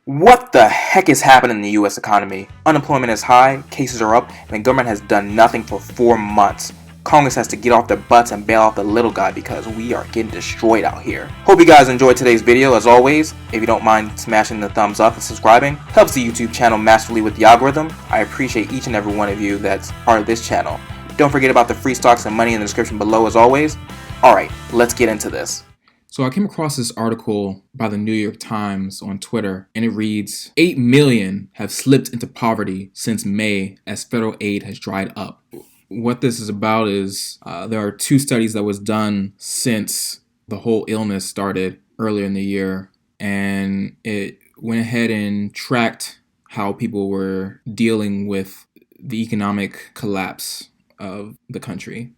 What the heck is happening in the US economy? Unemployment is high, cases are up, and the government has done nothing for 4 months. Congress has to get off their butts and bail out the little guy because we are getting destroyed out here. Hope you guys enjoyed today's video. As always, if you don't mind smashing the thumbs up and subscribing, helps the YouTube channel massively with the algorithm. I appreciate each and every one of you that's part of this channel. Don't forget about the free stocks and money in the description below as always. Alright, let's get into this. So I came across this article by the New York Times on Twitter, and it reads, 8 million have slipped into poverty since May as federal aid has dried up. What this is about is there are 2 studies that was done since the whole illness started earlier in the year, and it went ahead and tracked how people were dealing with the economic collapse of the country.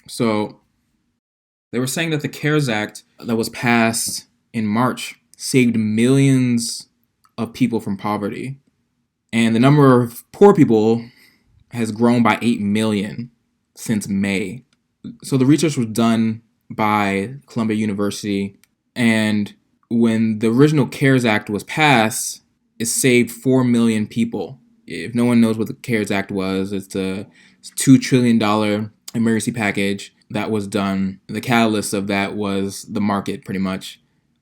So they were saying that the CARES Act that was passed in March saved millions of people from poverty. And the number of poor people has grown by 8 million since May. So the research was done by Columbia University. And when the original CARES Act was passed, it saved 4 million people. If no one knows what the CARES Act was, it's a $2 trillion emergency package that was done. The catalyst of that was the market, pretty much.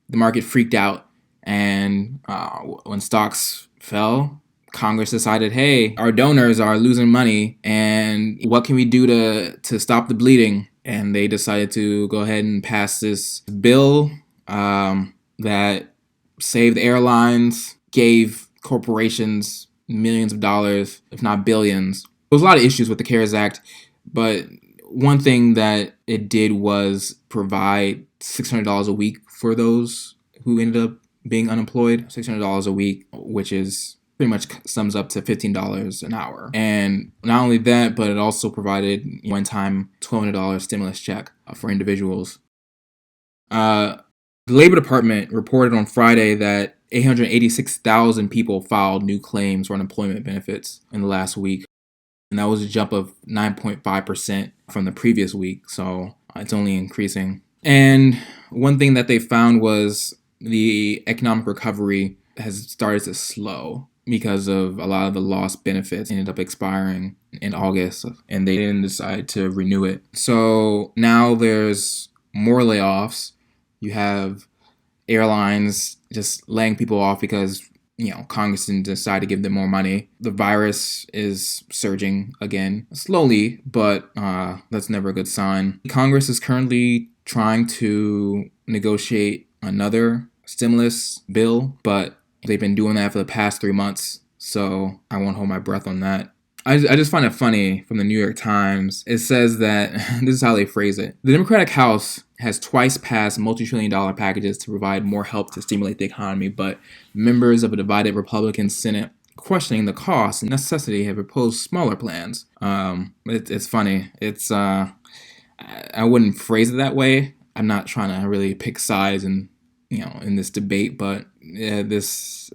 The market freaked out, and when stocks fell, Congress decided, hey, our donors are losing money, and what can we do to stop the bleeding? And they decided to go ahead and pass this bill that saved airlines, gave corporations millions of dollars, if not billions. There was a lot of issues with the CARES Act, but one thing that it did was provide $600 a week for those who ended up being unemployed. $600 a week, which is pretty much sums up to $15 an hour. And not only that, but it also provided one-time $1,200 stimulus check for individuals. The Labor Department reported on Friday that 886,000 people filed new claims for unemployment benefits in the last week. And that was a jump of 9.5% from the previous week, so it's only increasing. And one thing that they found was the economic recovery has started to slow because of a lot of the lost benefits ended up expiring in August, and they didn't decide to renew it. So now there's more layoffs. You have airlines just laying people off because Congress didn't decide to give them more money. The virus is surging again, slowly, but that's never a good sign. Congress is currently trying to negotiate another stimulus bill, but they've been doing that for the past 3 months, so I won't hold my breath on that. I just find it funny from the New York Times. It says that, this is how they phrase it, the Democratic House has twice passed multi-trillion-dollar packages to provide more help to stimulate the economy, but members of a divided Republican Senate questioning the cost and necessity have proposed smaller plans. It's funny. It's I wouldn't phrase it that way. I'm not trying to really pick sides in this debate, but this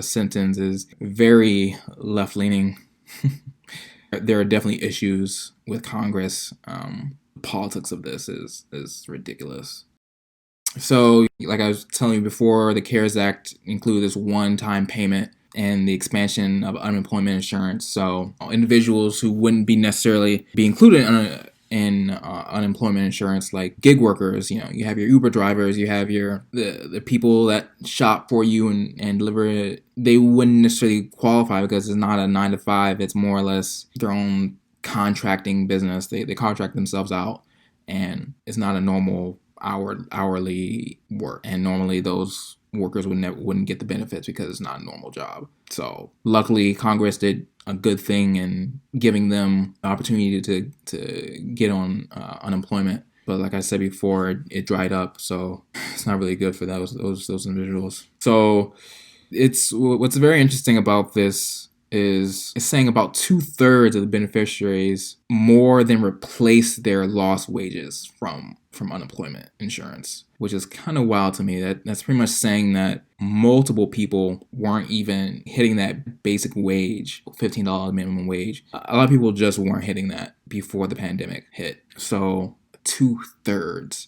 sentence is very left-leaning. There are definitely issues with Congress. Politics of this is ridiculous. So, like I was telling you before, the CARES Act included this one-time payment and the expansion of unemployment insurance. So individuals who wouldn't be necessarily be included in unemployment insurance, like gig workers, you have your Uber drivers, you have the people that shop for you and deliver it. They wouldn't necessarily qualify because it's not a 9 to 5. It's more or less their own contracting business. They contract themselves out, and it's not a normal hourly work. And normally those workers wouldn't get the benefits because it's not a normal job. So luckily, Congress did a good thing in giving them the opportunity to get on unemployment. But like I said before, it dried up, so it's not really good for those individuals. So what's very interesting about this is it's saying about 2/3 of the beneficiaries more than replaced their lost wages from unemployment insurance, which is kind of wild to me. That's pretty much saying that multiple people weren't even hitting that basic wage, $15 minimum wage. A lot of people just weren't hitting that before the pandemic hit. So 2/3.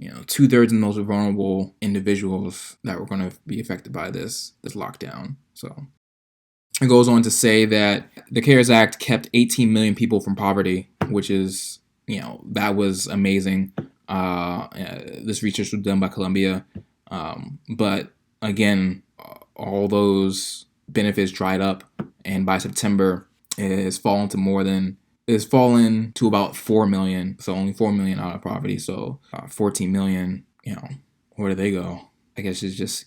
2/3 of the most vulnerable individuals that were going to be affected by this lockdown. So it goes on to say that the CARES Act kept 18 million people from poverty, which is, that was amazing. This research was done by Columbia. But again, all those benefits dried up, and by September, it has fallen to about 4 million. So only 4 million out of poverty. So 14 million, where do they go? I guess it's just,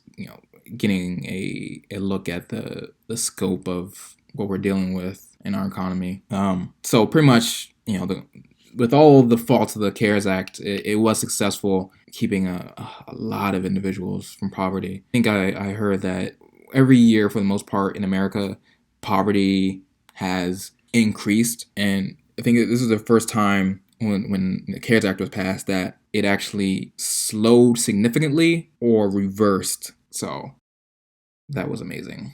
getting a look at the scope of what we're dealing with in our economy. So pretty much, with all the faults of the CARES Act, it was successful keeping a lot of individuals from poverty. I think I heard that every year, for the most part in America, poverty has increased. And I think this is the first time when the CARES Act was passed that it actually slowed significantly or reversed. So that was amazing.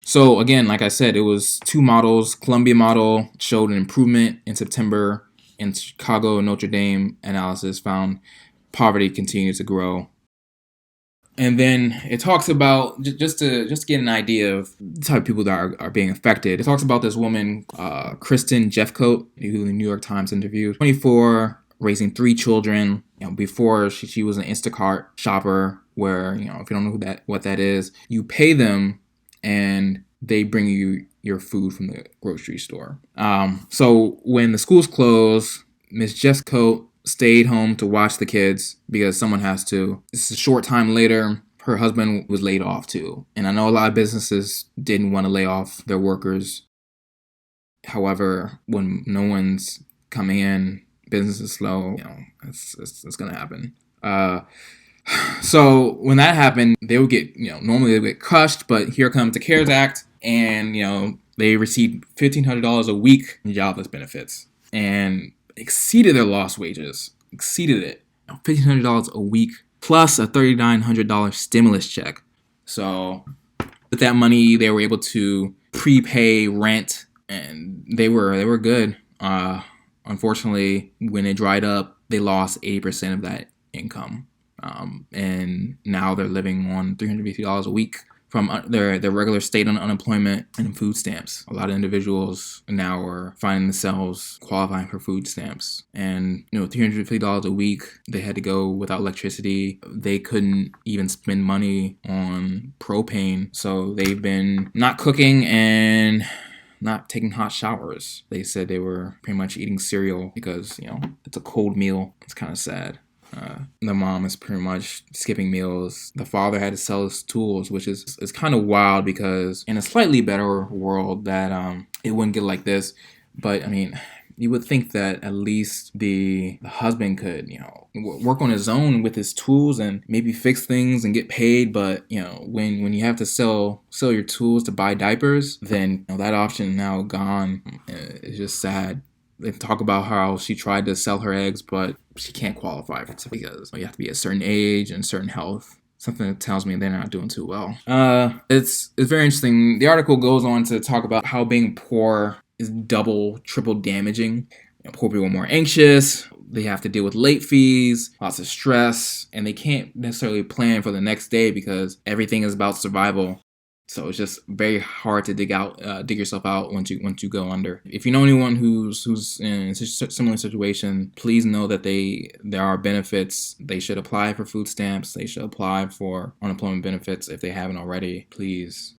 So again, like I said, it was 2 models. Columbia model showed an improvement in September. In Chicago, Notre Dame analysis found poverty continues to grow. And then it talks about, just to get an idea of the type of people that are being affected, it talks about this woman, Kristen Jeffcoat, who the New York Times interviewed, 24, raising 3 children. Before she was an Instacart shopper, where, if you don't know what that is, you pay them and they bring you your food from the grocery store. So when the schools closed, Miss Jeffcoat stayed home to watch the kids because someone has to. This is a short time later, her husband was laid off too. And I know a lot of businesses didn't want to lay off their workers. However, when no one's coming in, business is slow, it's going to happen. So when that happened, they would get, normally they would get crushed, but here comes the CARES Act, and, they received $1,500 a week in jobless benefits and exceeded their lost wages, exceeded it. $1,500 a week plus a $3,900 stimulus check. So with that money, they were able to prepay rent, and they were good. Unfortunately, when it dried up, they lost 80% of that income. And now they're living on $350 a week from their regular state unemployment and food stamps. A lot of individuals now are finding themselves qualifying for food stamps. And, $350 a week, they had to go without electricity. They couldn't even spend money on propane. So they've been not cooking and not taking hot showers. They said they were pretty much eating cereal because, it's a cold meal. It's kind of sad. The mom is pretty much skipping meals. The father had to sell his tools, which is kind of wild, because in a slightly better world that it wouldn't get like this. But I mean, you would think that at least the husband could, work on his own with his tools and maybe fix things and get paid. But when you have to sell your tools to buy diapers, then that option now gone. It's just sad. They talk about how she tried to sell her eggs, but she can't qualify for it because you have to be a certain age and certain health. Something that tells me they're not doing too well. It's very interesting. The article goes on to talk about how being poor is double, triple damaging. Poor people are more anxious. They have to deal with late fees, lots of stress, and they can't necessarily plan for the next day because everything is about survival. So it's just very hard to dig yourself out once you go under. If you know anyone who's in a similar situation, please know that there are benefits. They should apply for food stamps. They should apply for unemployment benefits if they haven't already. Please.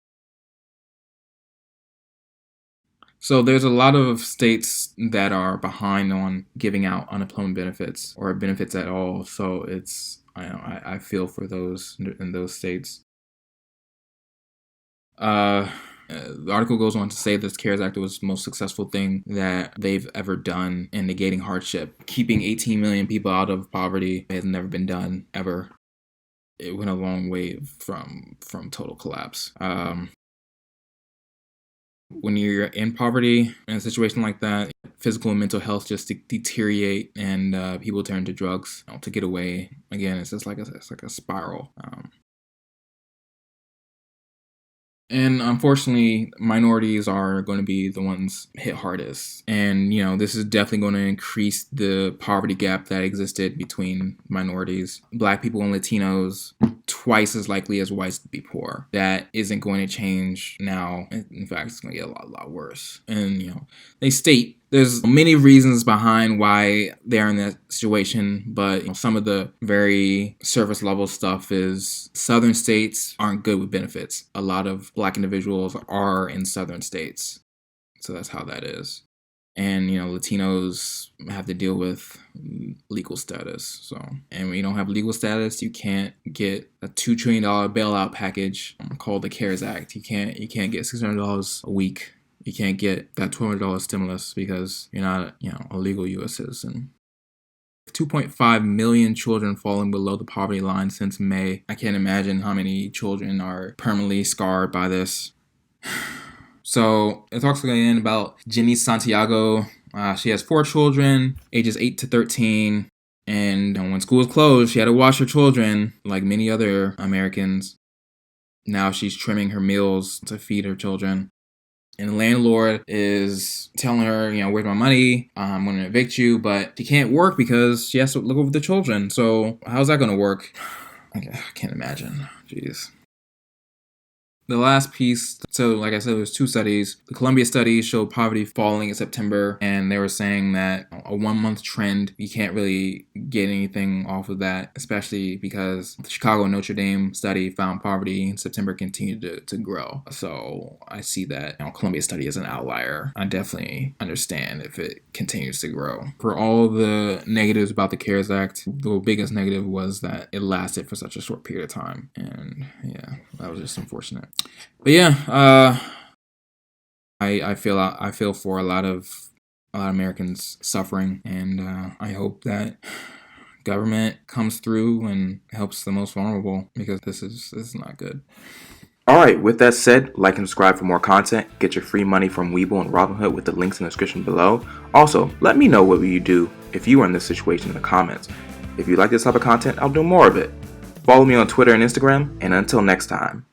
So there's a lot of states that are behind on giving out unemployment benefits or benefits at all. So I feel for those in those states. The article goes on to say this CARES Act was the most successful thing that they've ever done in negating hardship. Keeping 18 million people out of poverty has never been done, ever. It went a long way from total collapse. When you're in poverty, in a situation like that, physical and mental health just deteriorate, and people turn to drugs to get away. Again, it's like a spiral. And unfortunately, minorities are going to be the ones hit hardest. And, this is definitely going to increase the poverty gap that existed between minorities. Black people and Latinos, twice as likely as whites to be poor. That isn't going to change now. In fact, it's going to get a lot worse. And, they state there's many reasons behind why they're in that situation, but some of the very surface level stuff is southern states aren't good with benefits. A lot of Black individuals are in southern states, so that's how that is. And Latinos have to deal with legal status. And when you don't have legal status, you can't get a $2 trillion bailout package called the CARES Act. You can't get $600 a week. You can't get that $200 stimulus because you're not, a legal U.S. citizen. 2.5 million children falling below the poverty line since May. I can't imagine how many children are permanently scarred by this. So it talks again about Jenny Santiago. She has 4 children, ages 8 to 13. And when schools closed, she had to watch her children like many other Americans. Now she's trimming her meals to feed her children. And the landlord is telling her, where's my money? I'm going to evict you. But she can't work because she has to look over the children. So how's that going to work? I can't imagine. Jeez. The last piece, so like I said, there's 2 studies. The Columbia study showed poverty falling in September, and they were saying that a 1-month trend, you can't really get anything off of that, especially because the Chicago and Notre Dame study found poverty in September continued to grow. So I see that Columbia study is an outlier. I definitely understand if it continues to grow. For all the negatives about the CARES Act, the biggest negative was that it lasted for such a short period of time. And yeah, that was just unfortunate. But yeah, I feel for a lot of Americans suffering, and I hope that government comes through and helps the most vulnerable, because this is not good. Alright, with that said, like and subscribe for more content. Get your free money from Webull and Robinhood with the links in the description below. Also, let me know what would you do if you were in this situation in the comments. If you like this type of content, I'll do more of it. Follow me on Twitter and Instagram, and until next time.